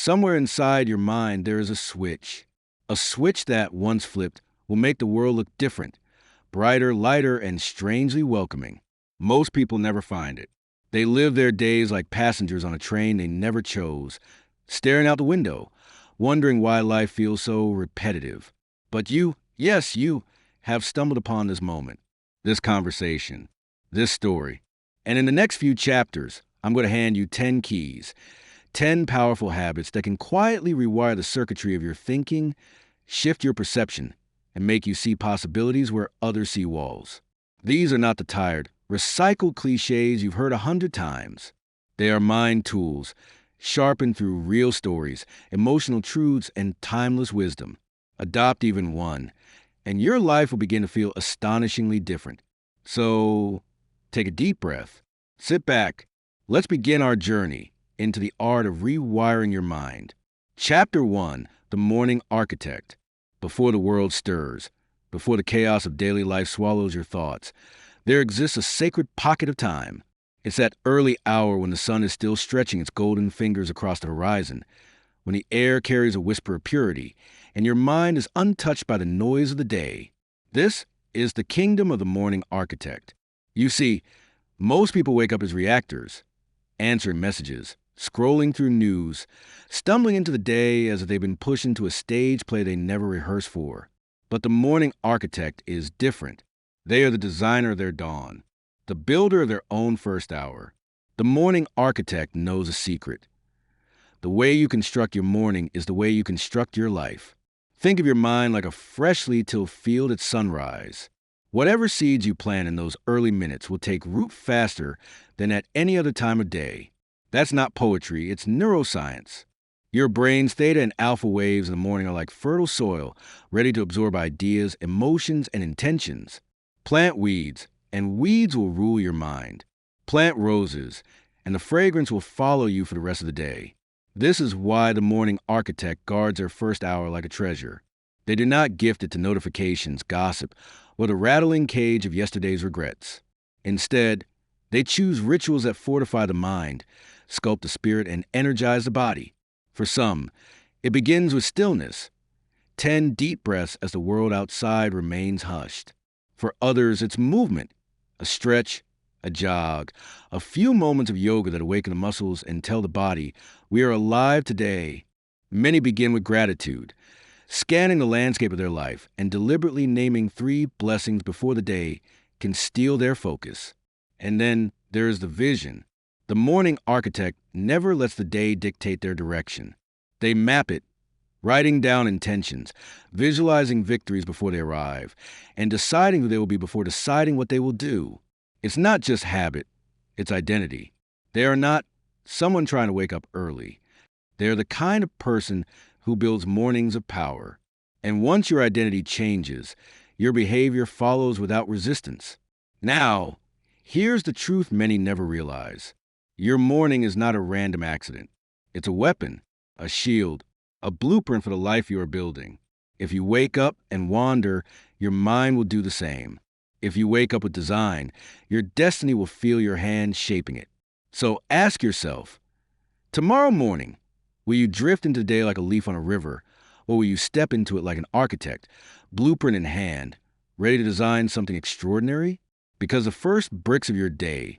Somewhere inside your mind, there is a switch. A switch that, once flipped, will make the world look different, brighter, lighter, and strangely welcoming. Most people never find it. They live their days like passengers on a train they never chose, staring out the window, wondering why life feels so repetitive. But you, yes, you, have stumbled upon this moment, this conversation, this story. And in the next few chapters, I'm going to hand you 10 keys, 10 powerful habits that can quietly rewire the circuitry of your thinking, shift your perception, and make you see possibilities where others see walls. These are not the tired, recycled cliches you've heard 100 times. They are mind tools, sharpened through real stories, emotional truths, and timeless wisdom. Adopt even one, and your life will begin to feel astonishingly different. So, take a deep breath, sit back, let's begin our journey into the art of rewiring your mind. Chapter 1, The Morning Architect. Before the world stirs, before the chaos of daily life swallows your thoughts, there exists a sacred pocket of time. It's that early hour when the sun is still stretching its golden fingers across the horizon, when the air carries a whisper of purity, and your mind is untouched by the noise of the day. This is the kingdom of the morning architect. You see, most people wake up as reactors, answering messages, scrolling through news, stumbling into the day as if they've been pushed into a stage play they never rehearsed for. But the morning architect is different. They are the designer of their dawn, the builder of their own first hour. The morning architect knows a secret. The way you construct your morning is the way you construct your life. Think of your mind like a freshly tilled field at sunrise. Whatever seeds you plant in those early minutes will take root faster than at any other time of day. That's not poetry, it's neuroscience. Your brain's theta and alpha waves in the morning are like fertile soil, ready to absorb ideas, emotions, and intentions. Plant weeds, and weeds will rule your mind. Plant roses, and the fragrance will follow you for the rest of the day. This is why the morning architect guards their first hour like a treasure. They do not gift it to notifications, gossip, or the rattling cage of yesterday's regrets. Instead, they choose rituals that fortify the mind, sculpt the spirit, and energize the body. For some, it begins with stillness, 10 deep breaths as the world outside remains hushed. For others, it's movement, a stretch, a jog, a few moments of yoga that awaken the muscles and tell the body, we are alive today. Many begin with gratitude, scanning the landscape of their life and deliberately naming 3 blessings before the day can steal their focus. And then there is the vision. The morning architect never lets the day dictate their direction. They map it, writing down intentions, visualizing victories before they arrive, and deciding who they will be before deciding what they will do. It's not just habit, it's identity. They are not someone trying to wake up early. They are the kind of person who builds mornings of power. And once your identity changes, your behavior follows without resistance. Now, here's the truth many never realize. Your morning is not a random accident. It's a weapon, a shield, a blueprint for the life you are building. If you wake up and wander, your mind will do the same. If you wake up with design, your destiny will feel your hand shaping it. So ask yourself, tomorrow morning, will you drift into the day like a leaf on a river, or will you step into it like an architect, blueprint in hand, ready to design something extraordinary? Because the first bricks of your day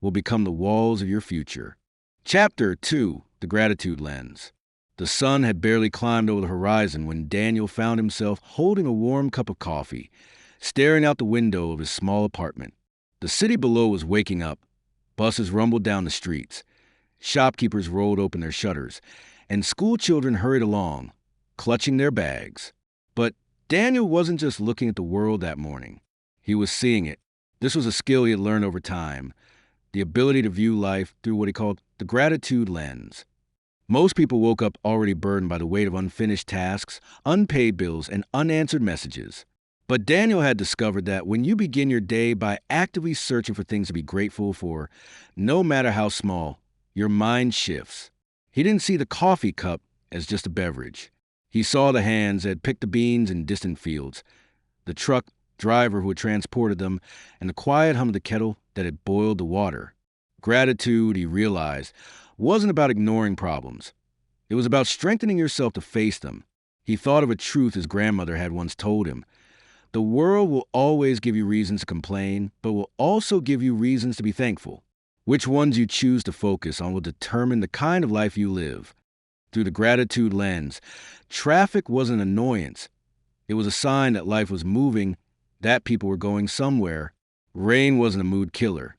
will become the walls of your future. Chapter 2, The Gratitude Lens. The sun had barely climbed over the horizon when Daniel found himself holding a warm cup of coffee, staring out the window of his small apartment. The city below was waking up. Buses rumbled down the streets. Shopkeepers rolled open their shutters, and school children hurried along, clutching their bags. But Daniel wasn't just looking at the world that morning. He was seeing it. This was a skill he had learned over time, the ability to view life through what he called the gratitude lens. Most people woke up already burdened by the weight of unfinished tasks, unpaid bills, and unanswered messages. But Daniel had discovered that when you begin your day by actively searching for things to be grateful for, no matter how small, your mind shifts. He didn't see the coffee cup as just a beverage. He saw the hands that had picked the beans in distant fields, the truck driver who had transported them, and the quiet hum of the kettle that had boiled the water. Gratitude, he realized, wasn't about ignoring problems. It was about strengthening yourself to face them. He thought of a truth his grandmother had once told him. The world will always give you reasons to complain, but will also give you reasons to be thankful. Which ones you choose to focus on will determine the kind of life you live. Through the gratitude lens, traffic was an annoyance. It was a sign that life was moving, that people were going somewhere. Rain wasn't a mood killer.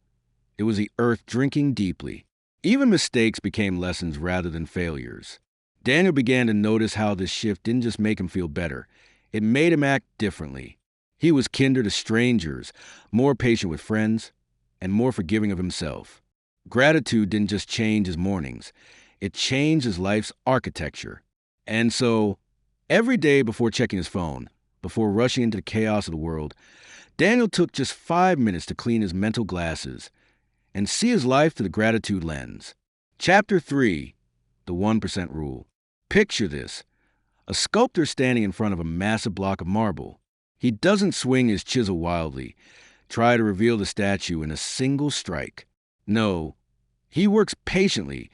It was the earth drinking deeply. Even mistakes became lessons rather than failures. Daniel began to notice how this shift didn't just make him feel better, it made him act differently. He was kinder to strangers, more patient with friends, and more forgiving of himself. Gratitude didn't just change his mornings, it changed his life's architecture. And so, every day before checking his phone, before rushing into the chaos of the world, Daniel took just 5 minutes to clean his mental glasses and see his life through the gratitude lens. Chapter 3, The 1% Rule. Picture this. A sculptor standing in front of a massive block of marble. He doesn't swing his chisel wildly, try to reveal the statue in a single strike. No, he works patiently,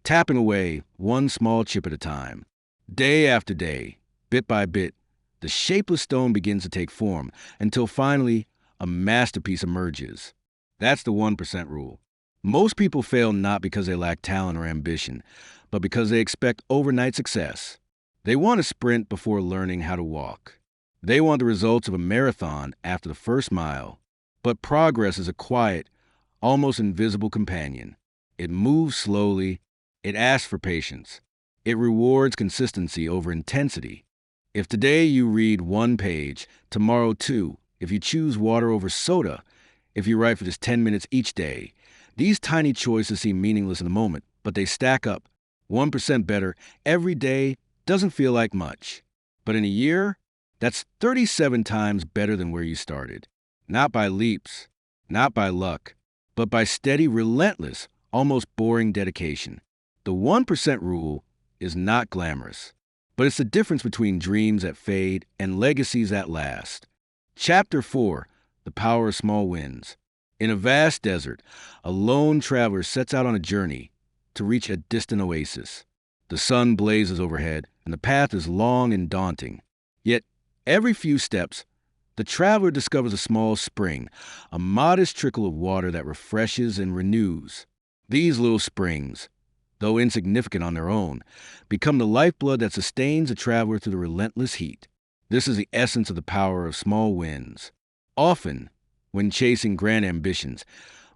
tapping away one small chip at a time. Day after day, bit by bit, the shapeless stone begins to take form until finally a masterpiece emerges. That's the 1% rule. Most people fail not because they lack talent or ambition, but because they expect overnight success. They want to sprint before learning how to walk. They want the results of a marathon after the first mile. But progress is a quiet, almost invisible companion. It moves slowly. It asks for patience. It rewards consistency over intensity. If today you read 1 page, tomorrow 2, if you choose water over soda, if you write for just 10 minutes each day, these tiny choices seem meaningless in the moment, but they stack up. 1% better every day doesn't feel like much. But in a year, that's 37 times better than where you started. Not by leaps, not by luck, but by steady, relentless, almost boring dedication. The 1% rule is not glamorous, but it's the difference between dreams that fade and legacies that last. Chapter 4, The Power of Small Wins. In a vast desert, a lone traveler sets out on a journey to reach a distant oasis. The sun blazes overhead, and the path is long and daunting. Yet, every few steps, the traveler discovers a small spring, a modest trickle of water that refreshes and renews. These little springs, though insignificant on their own, become the lifeblood that sustains the traveler through the relentless heat. This is the essence of the power of small wins. Often, when chasing grand ambitions,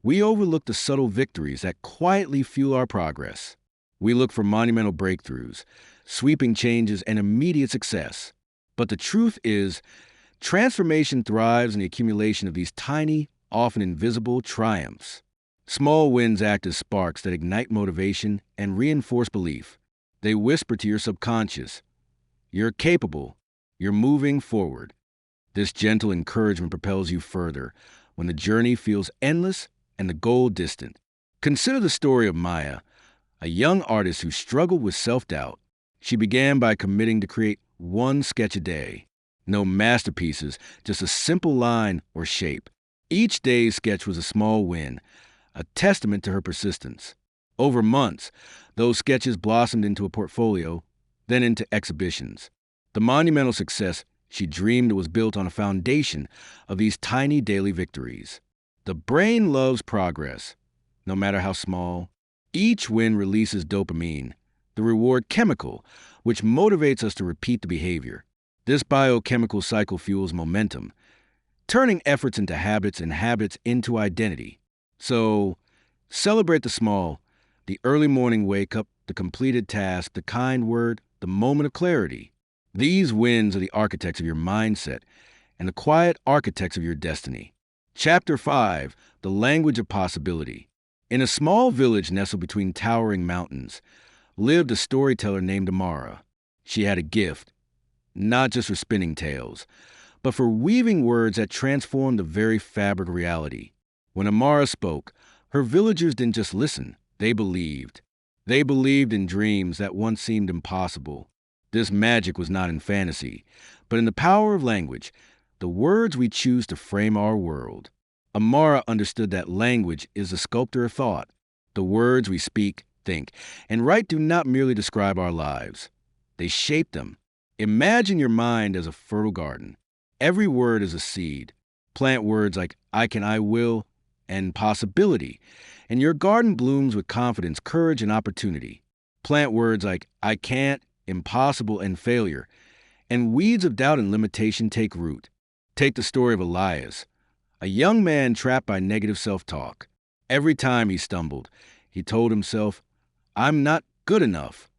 we overlook the subtle victories that quietly fuel our progress. We look for monumental breakthroughs, sweeping changes, and immediate success. But the truth is, transformation thrives in the accumulation of these tiny, often invisible triumphs. Small wins act as sparks that ignite motivation and reinforce belief. They whisper to your subconscious, "You're capable. You're moving forward." This gentle encouragement propels you further when the journey feels endless and the goal distant. Consider the story of Maya, a young artist who struggled with self-doubt. She began by committing to create 1 sketch a day. No masterpieces, just a simple line or shape. Each day's sketch was a small win, a testament to her persistence. Over months, those sketches blossomed into a portfolio, then into exhibitions. The monumental success she dreamed was built on a foundation of these tiny daily victories. The brain loves progress, no matter how small. Each win releases dopamine, the reward chemical, which motivates us to repeat the behavior. This biochemical cycle fuels momentum, turning efforts into habits and habits into identity. So, celebrate the small, the early morning wake-up, the completed task, the kind word, the moment of clarity. These wins are the architects of your mindset and the quiet architects of your destiny. Chapter 5, The Language of Possibility. In a small village nestled between towering mountains, lived a storyteller named Amara. She had a gift, not just for spinning tales, but for weaving words that transformed the very fabric of reality. When Amara spoke, her villagers didn't just listen, they believed. They believed in dreams that once seemed impossible. This magic was not in fantasy, but in the power of language, the words we choose to frame our world. Amara understood that language is the sculptor of thought. The words we speak think, and write do not merely describe our lives. They shape them. Imagine your mind as a fertile garden. Every word is a seed. Plant words like I can, I will, and possibility, and your garden blooms with confidence, courage, and opportunity. Plant words like I can't, impossible, and failure, and weeds of doubt and limitation take root. Take the story of Elias, a young man trapped by negative self-talk. Every time he stumbled, he told himself, I'm not good enough.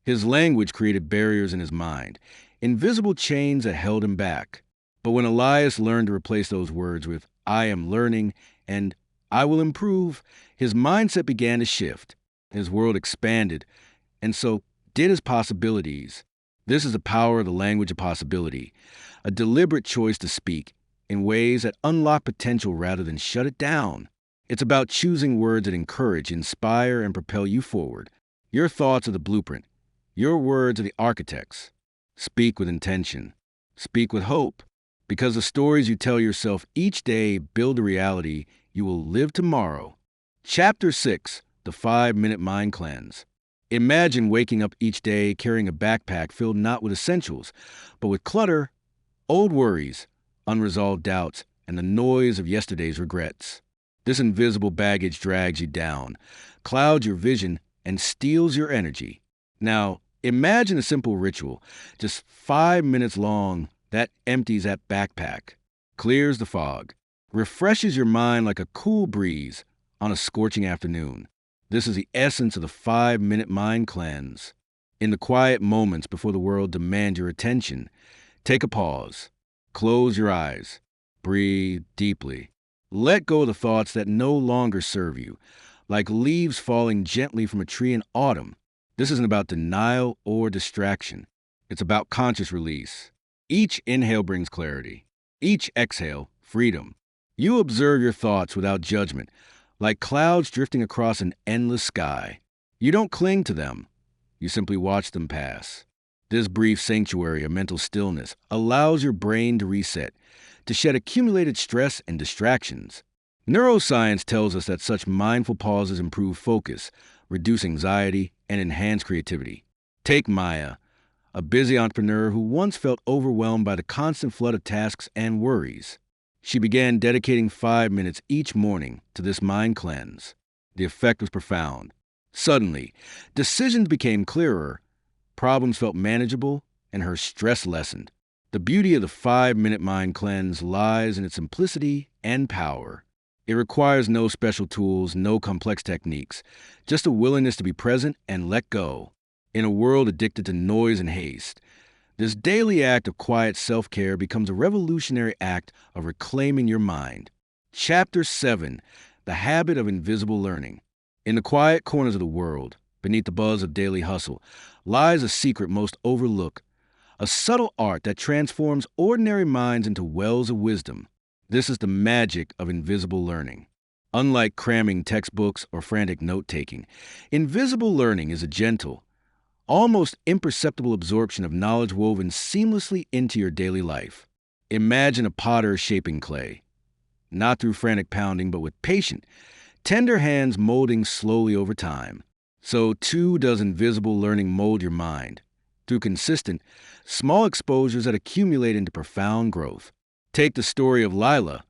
His language created barriers in his mind, invisible chains that held him back. But when Elias learned to replace those words with I am learning and I will improve, his mindset began to shift. His world expanded, and so did his possibilities. This is the power of the language of possibility, a deliberate choice to speak in ways that unlock potential rather than shut it down. It's about choosing words that encourage, inspire, and propel you forward. Your thoughts are the blueprint. Your words are the architects. Speak with intention. Speak with hope. Because the stories you tell yourself each day build a reality you will live tomorrow. Chapter 6, The 5-Minute Mind Cleanse. Imagine waking up each day carrying a backpack filled not with essentials, but with clutter, old worries, unresolved doubts, and the noise of yesterday's regrets. This invisible baggage drags you down, clouds your vision, and steals your energy. Now, imagine a simple ritual, just 5 minutes long, that empties that backpack, clears the fog, refreshes your mind like a cool breeze on a scorching afternoon. This is the essence of the 5-minute mind cleanse. In the quiet moments before the world demands your attention, take a pause, close your eyes, breathe deeply. Let go of the thoughts that no longer serve you, like leaves falling gently from a tree in autumn. This isn't about denial or distraction. It's about conscious release. Each inhale brings clarity. Each exhale, freedom. You observe your thoughts without judgment, like clouds drifting across an endless sky. You don't cling to them. You simply watch them pass. This brief sanctuary of mental stillness allows your brain to reset, to shed accumulated stress and distractions. Neuroscience tells us that such mindful pauses improve focus, reduce anxiety, and enhance creativity. Take Maya, a busy entrepreneur who once felt overwhelmed by the constant flood of tasks and worries. She began dedicating 5 minutes each morning to this mind cleanse. The effect was profound. Suddenly, decisions became clearer, problems felt manageable, and her stress lessened. The beauty of the 5-minute mind cleanse lies in its simplicity and power. It requires no special tools, no complex techniques, just a willingness to be present and let go. In a world addicted to noise and haste, this daily act of quiet self-care becomes a revolutionary act of reclaiming your mind. Chapter 7, The Habit of Invisible Learning. In the quiet corners of the world, beneath the buzz of daily hustle, lies a secret most overlooked, a subtle art that transforms ordinary minds into wells of wisdom. This is the magic of invisible learning. Unlike cramming textbooks or frantic note-taking, invisible learning is a gentle, almost imperceptible absorption of knowledge woven seamlessly into your daily life. Imagine a potter shaping clay, not through frantic pounding, but with patient, tender hands molding slowly over time. So too does invisible learning mold your mind, through consistent, small exposures that accumulate into profound growth. Take the story of Lila,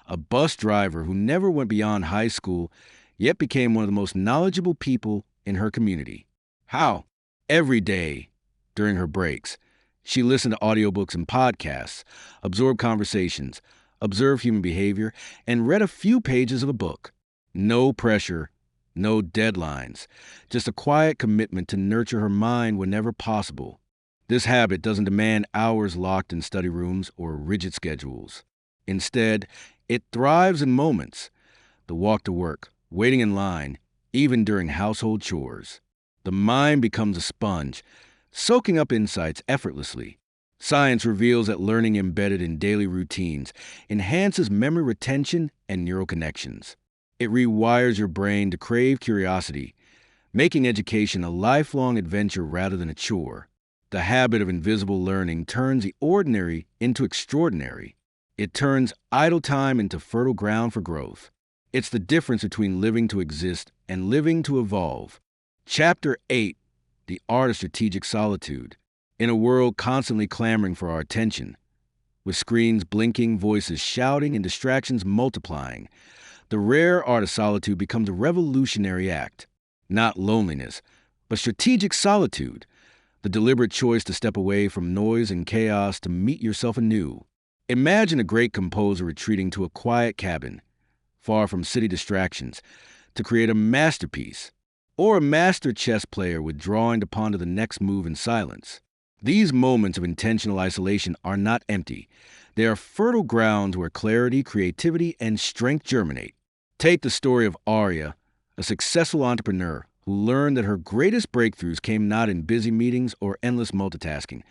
a bus driver who never went beyond high school, yet became one of the most knowledgeable people in her community. How? Every day, during her breaks, she listened to audiobooks and podcasts, absorbed conversations, observed human behavior, and read a few pages of a book. No pressure, no deadlines, just a quiet commitment to nurture her mind whenever possible. This habit doesn't demand hours locked in study rooms or rigid schedules. Instead, it thrives in moments, the walk to work, waiting in line, even during household chores. The mind becomes a sponge, soaking up insights effortlessly. Science reveals that learning embedded in daily routines enhances memory retention and neural connections. It rewires your brain to crave curiosity, making education a lifelong adventure rather than a chore. The habit of invisible learning turns the ordinary into extraordinary. It turns idle time into fertile ground for growth. It's the difference between living to exist and living to evolve. Chapter 8: The Art of Strategic Solitude. In a world constantly clamoring for our attention, with screens blinking, voices shouting, and distractions multiplying, the rare art of solitude becomes a revolutionary act. Not loneliness, but strategic solitude, the deliberate choice to step away from noise and chaos to meet yourself anew. Imagine a great composer retreating to a quiet cabin, far from city distractions, to create a masterpiece, or a master chess player withdrawing to ponder the next move in silence. These moments of intentional isolation are not empty. They are fertile grounds where clarity, creativity, and strength germinate. Take the story of Arya, a successful entrepreneur who learned that her greatest breakthroughs came not in busy meetings or endless multitasking,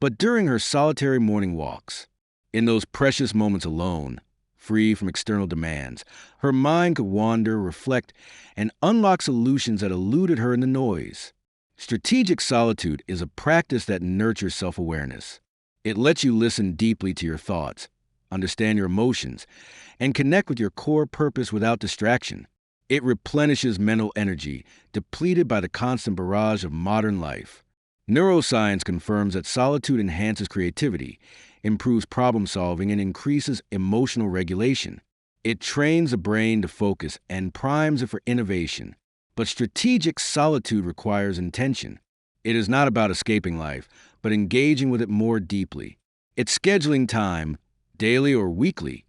but during her solitary morning walks. In those precious moments alone, free from external demands, her mind could wander, reflect, and unlock solutions that eluded her in the noise. Strategic solitude is a practice that nurtures self-awareness. It lets you listen deeply to your thoughts, understand your emotions, and connect with your core purpose without distraction. It replenishes mental energy, depleted by the constant barrage of modern life. Neuroscience confirms that solitude enhances creativity, improves problem solving, and increases emotional regulation. It trains the brain to focus and primes it for innovation. But strategic solitude requires intention. It is not about escaping life, but engaging with it more deeply. It's scheduling time, daily or weekly,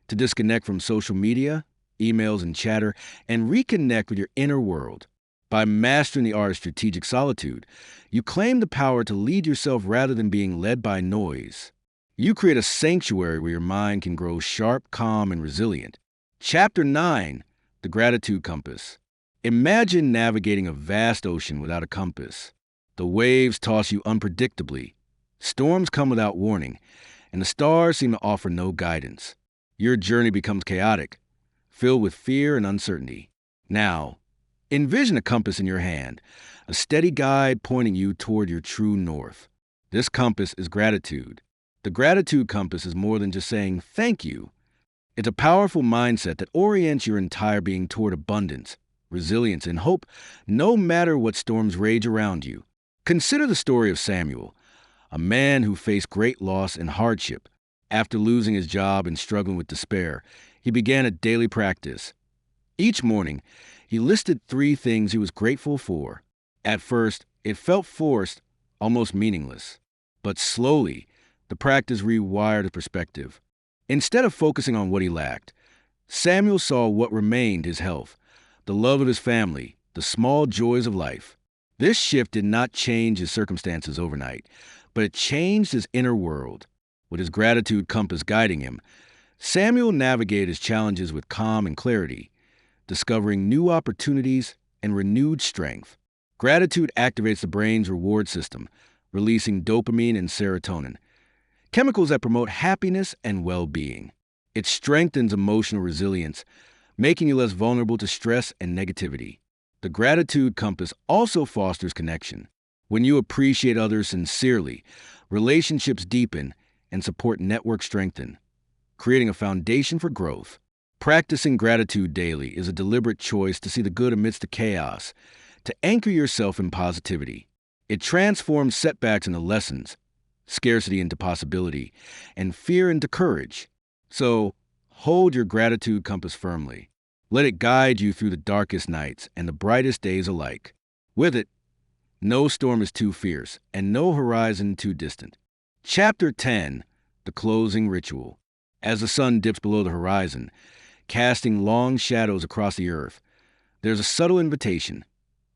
to disconnect from social media, emails, and chatter, and reconnect with your inner world. By mastering the art of strategic solitude, you claim the power to lead yourself rather than being led by noise. You create a sanctuary where your mind can grow sharp, calm, and resilient. Chapter 9: The Gratitude Compass. Imagine navigating a vast ocean without a compass. The waves toss you unpredictably, storms come without warning, and the stars seem to offer no guidance. Your journey becomes chaotic, filled with fear and uncertainty. Now, envision a compass in your hand, a steady guide pointing you toward your true north. This compass is gratitude. The gratitude compass is more than just saying thank you. It's a powerful mindset that orients your entire being toward abundance, resilience, and hope, no matter what storms rage around you. Consider the story of Samuel, a man who faced great loss and hardship. After losing his job and struggling with despair, he began a daily practice. Each morning, he listed 3 things he was grateful for. At first, it felt forced, almost meaningless. But slowly, the practice rewired his perspective. Instead of focusing on what he lacked, Samuel saw what remained: his health, the love of his family, the small joys of life. This shift did not change his circumstances overnight, but it changed his inner world. With his gratitude compass guiding him, Samuel navigated his challenges with calm and clarity, discovering new opportunities and renewed strength. Gratitude activates the brain's reward system, releasing dopamine and serotonin, chemicals that promote happiness and well-being. It strengthens emotional resilience, making you less vulnerable to stress and negativity. The gratitude compass also fosters connection. When you appreciate others sincerely, relationships deepen and support networks strengthen, creating a foundation for growth. Practicing gratitude daily is a deliberate choice to see the good amidst the chaos, to anchor yourself in positivity. It transforms setbacks into lessons, scarcity into possibility, and fear into courage. So, hold your gratitude compass firmly. Let it guide you through the darkest nights and the brightest days alike. With it, no storm is too fierce and no horizon too distant. Chapter 10: The Closing Ritual. As the sun dips below the horizon, casting long shadows across the earth, there's a subtle invitation,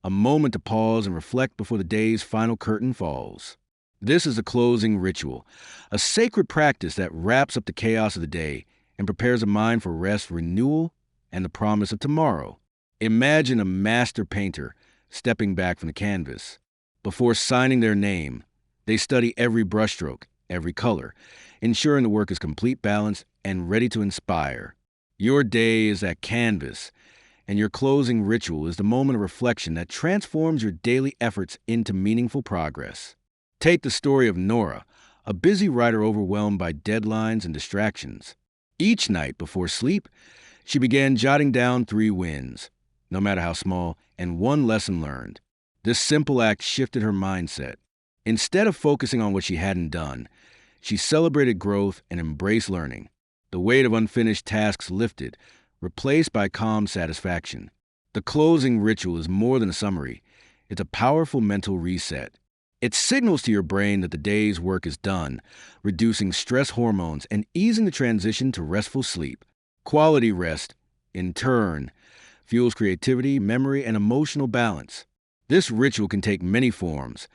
a moment to pause and reflect before the day's final curtain falls. This is the closing ritual, a sacred practice that wraps up the chaos of the day and prepares the mind for rest, renewal, and the promise of tomorrow. Imagine a master painter stepping back from the canvas. Before signing their name, they study every brushstroke, every color, ensuring the work is complete, balanced, and ready to inspire. Your day is that canvas, and your closing ritual is the moment of reflection that transforms your daily efforts into meaningful progress. Take the story of Nora, a busy writer overwhelmed by deadlines and distractions. Each night before sleep, she began jotting down 3 wins: no matter how small, and one lesson learned. This simple act shifted her mindset. Instead of focusing on what she hadn't done, she celebrated growth and embraced learning. The weight of unfinished tasks lifted, replaced by calm satisfaction. The closing ritual is more than a summary. It's a powerful mental reset. It signals to your brain that the day's work is done, reducing stress hormones and easing the transition to restful sleep. Quality rest, in turn, fuels creativity, memory, and emotional balance. This ritual can take many forms: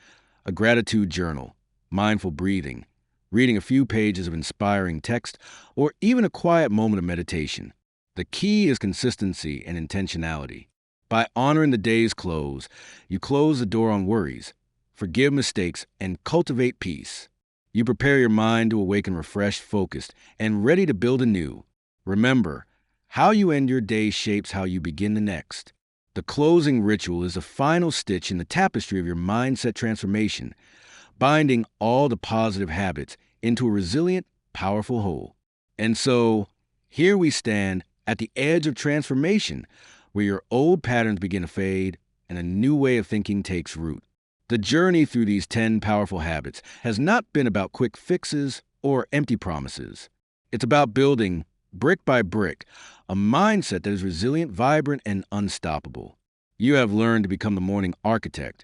a gratitude journal, mindful breathing, reading a few pages of inspiring text, or even a quiet moment of meditation. The key is consistency and intentionality. By honoring the day's close, you close the door on worries, forgive mistakes, and cultivate peace. You prepare your mind to awaken refreshed, focused, and ready to build anew. Remember, how you end your day shapes how you begin the next. The closing ritual is the final stitch in the tapestry of your mindset transformation, binding all the positive habits into a resilient, powerful whole. And so, here we stand at the edge of transformation, where your old patterns begin to fade and a new way of thinking takes root. The journey through these 10 powerful habits has not been about quick fixes or empty promises. It's about building, brick by brick, a mindset that is resilient, vibrant, and unstoppable. You have learned to become the morning architect,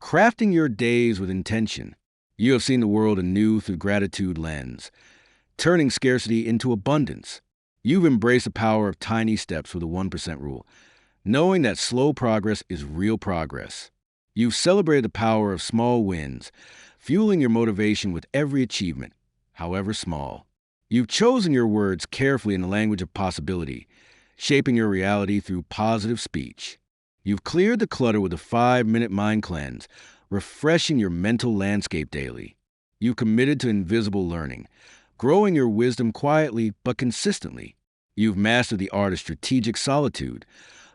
crafting your days with intention. You have seen the world anew through gratitude lens, turning scarcity into abundance. You've embraced the power of tiny steps with the 1% rule, knowing that slow progress is real progress. You've celebrated the power of small wins, fueling your motivation with every achievement, however small. You've chosen your words carefully in the language of possibility, shaping your reality through positive speech. You've cleared the clutter with a 5-minute mind cleanse, refreshing your mental landscape daily. You've committed to invisible learning, growing your wisdom quietly but consistently. You've mastered the art of strategic solitude,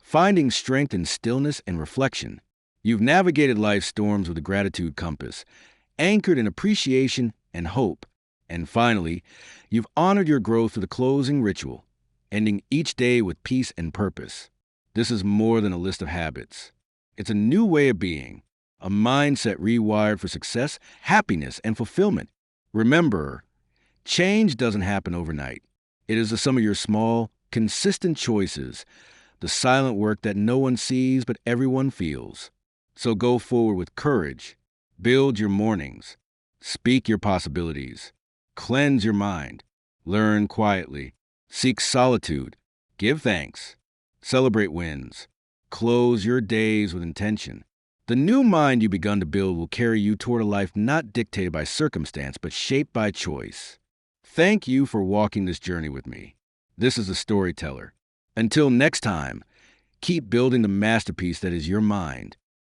finding strength in stillness and reflection. You've navigated life's storms with a gratitude compass, anchored in appreciation and hope. And finally, you've honored your growth with a closing ritual, ending each day with peace and purpose. This is more than a list of habits. It's a new way of being, a mindset rewired for success, happiness, and fulfillment. Remember, change doesn't happen overnight. It is the sum of your small, consistent choices, the silent work that no one sees but everyone feels. So go forward with courage, build your mornings, speak your possibilities, cleanse your mind, learn quietly, seek solitude, give thanks, celebrate wins, close your days with intention. The new mind you've begun to build will carry you toward a life not dictated by circumstance but shaped by choice. Thank you for walking this journey with me. This is the Storyteller. Until next time, keep building the masterpiece that is your mind.